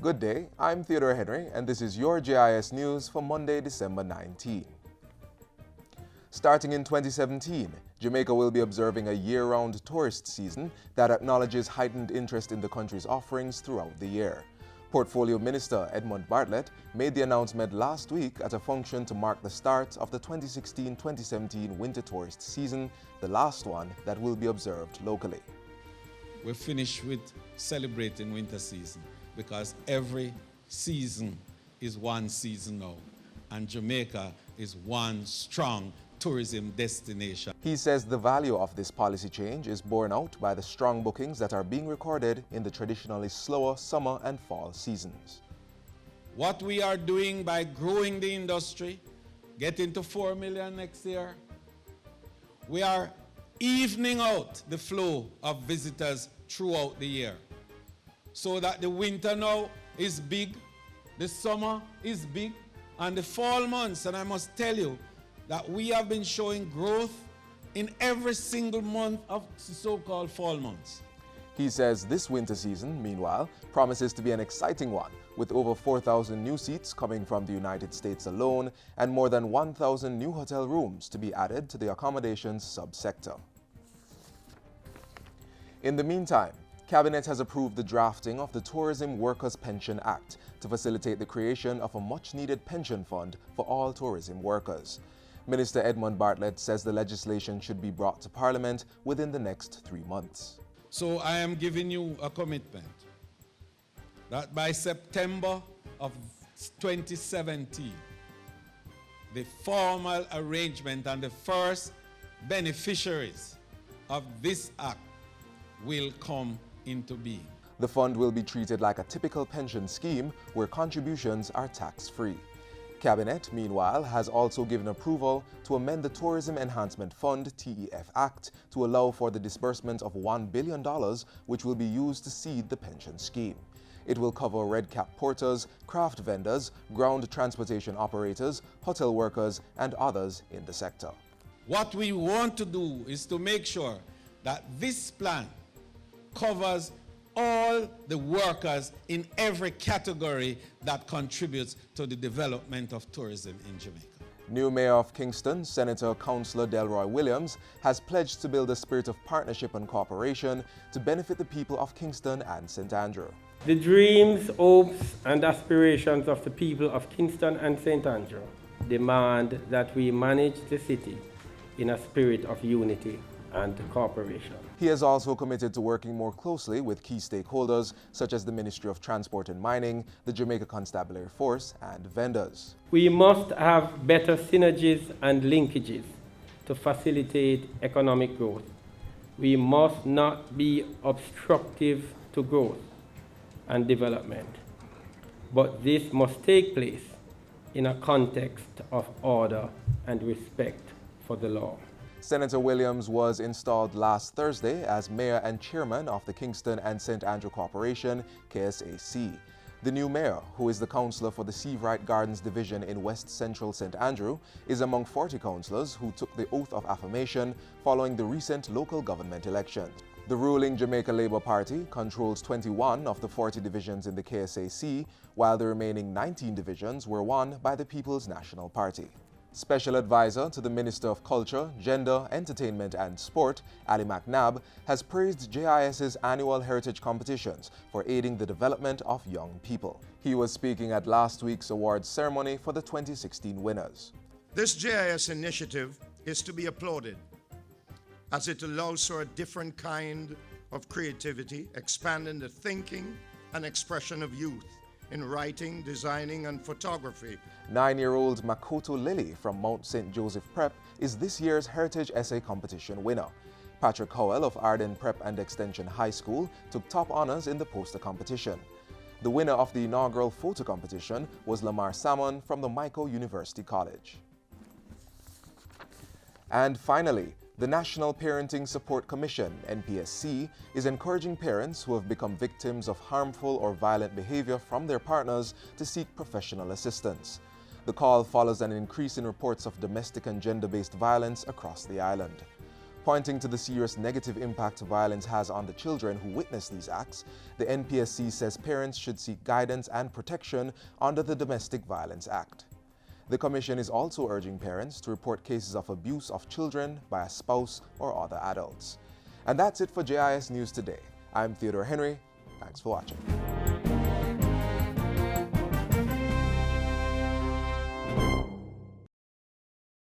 Good day, I'm Theodore Henry, and this is your JIS News for Monday, December 19. Starting in 2017, Jamaica will be observing a year-round tourist season that acknowledges heightened interest in the country's offerings throughout the year. Portfolio Minister Edmund Bartlett made the announcement last week at a function to mark the start of the 2016-2017 winter tourist season, the last one that will be observed locally. We're finished with celebrating winter season because every season is one season now, and Jamaica is one strong tourism destination. He says the value of this policy change is borne out by the strong bookings that are being recorded in the traditionally slower summer and fall seasons. What we are doing by growing the industry, getting to 4 million next year, we are evening out the flow of visitors throughout the year, so that the winter now is big, the summer is big, and the fall months, and I must tell you that we have been showing growth in every single month of so-called fall months. He says this winter season, meanwhile, promises to be an exciting one, with over 4,000 new seats coming from the United States alone and more than 1,000 new hotel rooms to be added to the accommodations subsector. In the meantime, Cabinet has approved the drafting of the Tourism Workers Pension Act to facilitate the creation of a much-needed pension fund for all tourism workers. Minister Edmund Bartlett says the legislation should be brought to Parliament within the next 3 months. So I am giving you a commitment that by September of 2017, the formal arrangement and the first beneficiaries of this act will come into being. The fund will be treated like a typical pension scheme where contributions are tax-free. Cabinet, meanwhile, has also given approval to amend the Tourism Enhancement Fund (TEF) Act to allow for the disbursement of $1 billion, which will be used to seed the pension scheme. It will cover red cap porters, craft vendors, ground transportation operators, hotel workers, and others in the sector. What we want to do is to make sure that this plan covers all the workers in every category that contributes to the development of tourism in Jamaica. New Mayor of Kingston, Senator Councillor Delroy Williams, has pledged to build a spirit of partnership and cooperation to benefit the people of Kingston and St. Andrew. The dreams, hopes, and aspirations of the people of Kingston and St. Andrew demand that we manage the city in a spirit of unity and cooperation. He has also committed to working more closely with key stakeholders such as the Ministry of Transport and Mining, the Jamaica Constabulary Force, and vendors. We must have better synergies and linkages to facilitate economic growth. We must not be obstructive to growth and development, but this must take place in a context of order and respect for the law. Senator Williams was installed last Thursday as mayor and chairman of the Kingston and St. Andrew Corporation, KSAC. The new mayor, who is the councillor for the Seavright Gardens Division in West Central St. Andrew, is among 40 councillors who took the oath of affirmation following the recent local government elections. The ruling Jamaica Labour Party controls 21 of the 40 divisions in the KSAC, while the remaining 19 divisions were won by the People's National Party. Special Advisor to the Minister of Culture, Gender, Entertainment and Sport, Ali McNabb, has praised JIS's annual heritage competitions for aiding the development of young people. He was speaking at last week's awards ceremony for the 2016 winners. This JIS initiative is to be applauded as it allows for a different kind of creativity, expanding the thinking and expression of youth in writing, designing, and photography. 9-year-old Makoto Lily from Mount St. Joseph Prep is this year's Heritage Essay Competition winner. Patrick Howell of Arden Prep and Extension High School took top honors in the poster competition. The winner of the inaugural photo competition was Lamar Salmon from the Montego University College. And finally, the National Parenting Support Commission, NPSC, is encouraging parents who have become victims of harmful or violent behavior from their partners to seek professional assistance. The call follows an increase in reports of domestic and gender-based violence across the island. Pointing to the serious negative impact violence has on the children who witness these acts, the NPSC says parents should seek guidance and protection under the Domestic Violence Act. The Commission is also urging parents to report cases of abuse of children by a spouse or other adults. And that's it for JIS News Today. I'm Theodore Henry. Thanks for watching.